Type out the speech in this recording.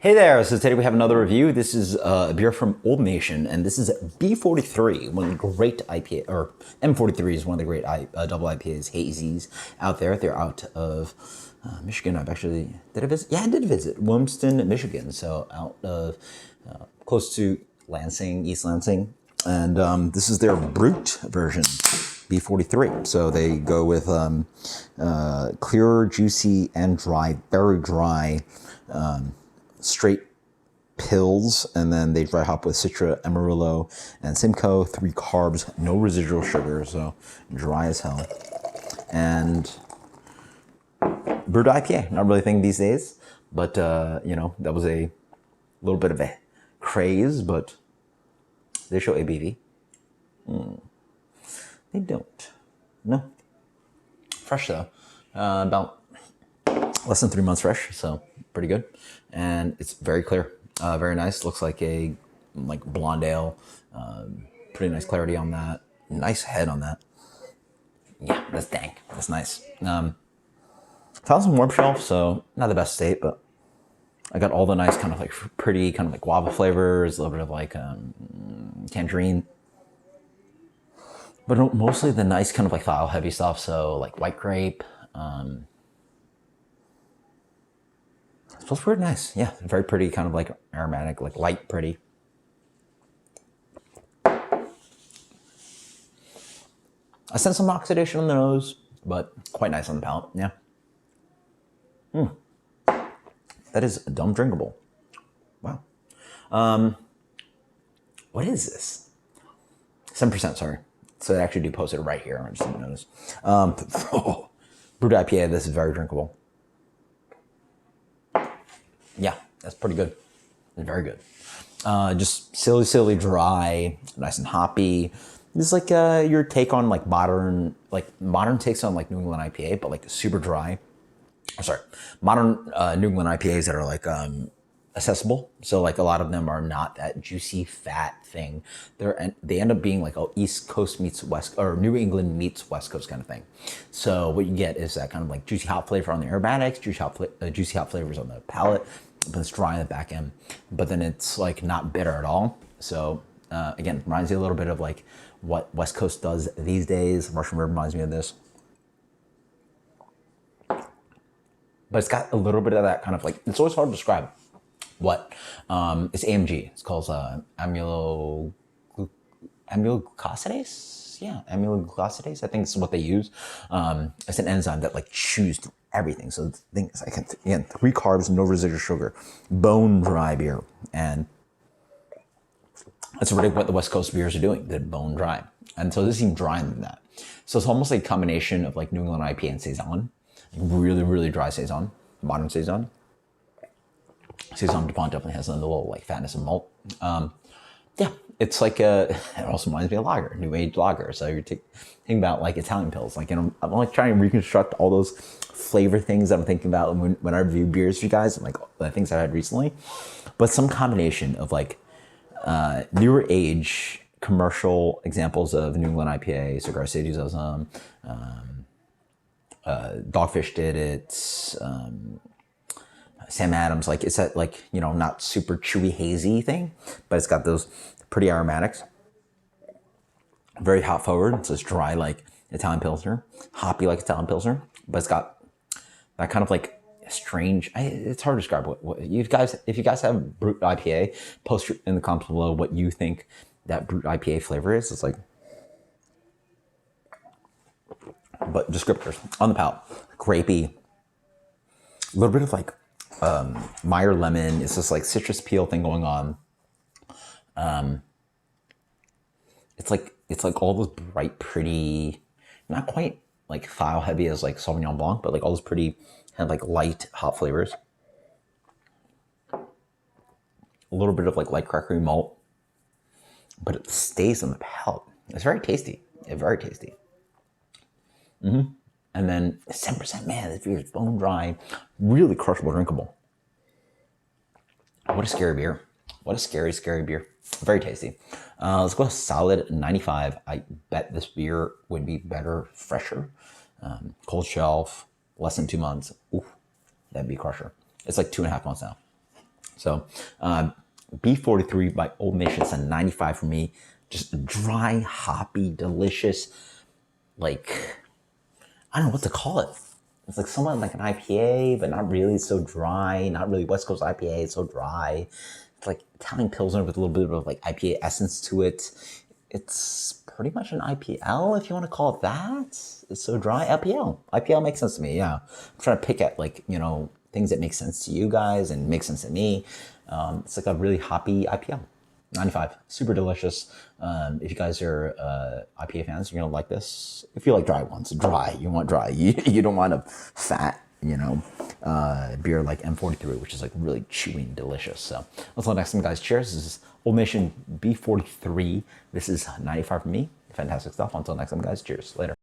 Hey there, so today we have another review. This is a beer from Old Nation, and this is B-43, one of the great IPA, or M-43 is one of the great double IPAs, hazies out there. They're out of Michigan. Did I visit? Yeah, I did visit Wilmston, Michigan, so out of close to Lansing, East Lansing. And this is their Brut version, B-43. So they go with clear, juicy, and dry, very dry, straight pills, and then they dry hop with Citra, Amarillo, and Simcoe. 3 carbs, no residual sugar, so dry as hell. And Brut IPA, not really a thing these days, but that was a little bit of a craze. But they show ABV. They don't. No. Fresh though, about less than 3 months fresh, so pretty good. And it's very clear, very nice. Looks like a blonde ale. Pretty nice clarity on that. Nice head on that. Yeah, that's dank. That's nice. Found some warm shelf, so not the best state, but I got all the nice kind of like pretty kind of like guava flavors, a little bit of like tangerine, but mostly the nice kind of like foul heavy stuff. So like white grape. It smells pretty nice. Yeah, very pretty, kind of like aromatic, like light pretty. I sense some oxidation on the nose, but quite nice on the palate. Yeah. That is dumb drinkable. Wow. What is this? 7%, sorry. So they actually do post it right here. I just didn't notice. Brut IPA, this is very drinkable. Yeah, that's pretty good. It's very good. Just silly dry, nice and hoppy. This is like your take on like modern takes on like New England IPA, but like super dry. Modern New England IPAs that are like accessible. So like a lot of them are not that juicy fat thing. They end up being like a East Coast meets West, or New England meets West Coast kind of thing. So what you get is that kind of like juicy hop flavor on the aromatics, juicy hop flavors on the palate, but it's dry on the back end. But then it's like not bitter at all. So again, reminds you a little bit of like what West Coast does these days. Russian River reminds me of this. But it's got a little bit of that kind of like, it's always hard to describe what it's AMG. It's called amyloglucosidase. Yeah, amyloglucosidase. I think it's what they use. It's an enzyme that like chews through everything. So things like, again, 3 carbs, no residual sugar, bone dry beer, and that's really what the West Coast beers are doing. They're bone dry, and so this is even drier than that. So it's almost like a combination of like New England IPA and saison, really dry saison, modern saison. Saison DuPont definitely has a little like fatness and malt. Yeah, it's like it also reminds me of lager, new age lager. So you're thinking about like Italian pills. Like, I'm like trying to reconstruct all those flavor things that I'm thinking about when I review beers for you guys, and like the things I had recently. But some combination of like newer age commercial examples of New England IPA. Cigar City does them. Dogfish did it. Sam Adams, like it's that like, not super chewy hazy thing, but it's got those pretty aromatics. Very hop forward, so it's dry like Italian Pilsner, hoppy like Italian Pilsner, but it's got that kind of like strange, it's hard to describe what you guys, if you guys have Brut IPA, post in the comments below what you think that Brut IPA flavor is. It's like, but descriptors on the palate, grapey, a little bit of like Meyer lemon. It's just like citrus peel thing going on. It's like all those bright, pretty, not quite like file heavy as like Sauvignon Blanc, but like all those pretty kind of like light hop flavors. A little bit of like light crackery malt, but it stays on the palate. It's very tasty. Very tasty. And then 7%, man, this beer is bone dry, really crushable, drinkable. What a scary beer. What a scary beer. Very tasty. Let's go solid 95. I bet this beer would be better, fresher. Cold shelf, less than 2 months. Ooh, that'd be a crusher. It's like 2.5 months now. So B-43 by Old Nation, it's a 95 for me. Just dry, hoppy, delicious, like, I don't know what to call it. It's like somewhat like an IPA, but not really so dry. Not really West Coast IPA. It's so dry. It's like Italian Pilsner with a little bit of like IPA essence to it. It's pretty much an IPL, if you want to call it that. It's so dry. IPL. IPL makes sense to me, yeah. I'm trying to pick at like, things that make sense to you guys and make sense to me. It's like a really hoppy IPL. 95, super delicious. If you guys are IPA fans, you're gonna like this. If you like dry ones, dry. You want dry. You don't want a fat, beer like M43, which is like really chewy and delicious. So until next time, guys. Cheers. This is Old Nation B43. This is 95 for me. Fantastic stuff. Until next time, guys. Cheers. Later.